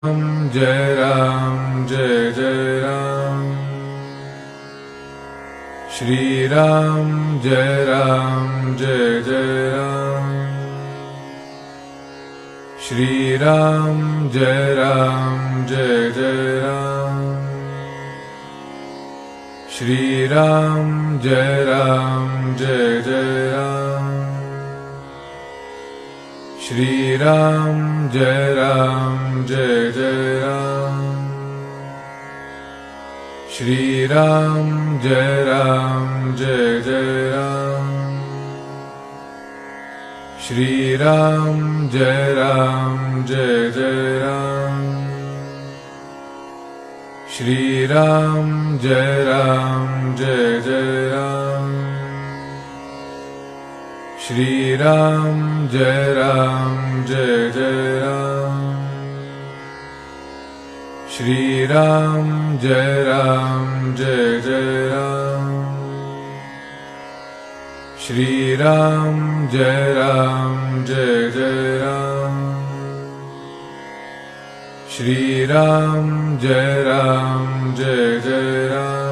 Jai Ram Jai Jai Ram. Shri Ram Jai Ram Jai Jai Ram. Shri Ram Jai Ram Jai Jai Ram. Shri Ram Jai Ram Jai Jai Ram. Shri Ram Jai Ram Jai Jai Ram. Shri Ram Jai Ram Jai Jai Ram. Shri Ram Jai Ram Jai Jai Ram. Shri Ram Jai Ram Jai Jai Ram. Shri Ram Jai Ram Jai Jai Ram. Shri Ram Jai Ram Jai Jai Ram. Shri Ram Jai Ram Jai Jai Ram. Shri Ram Jai Ram Jai Jai Ram.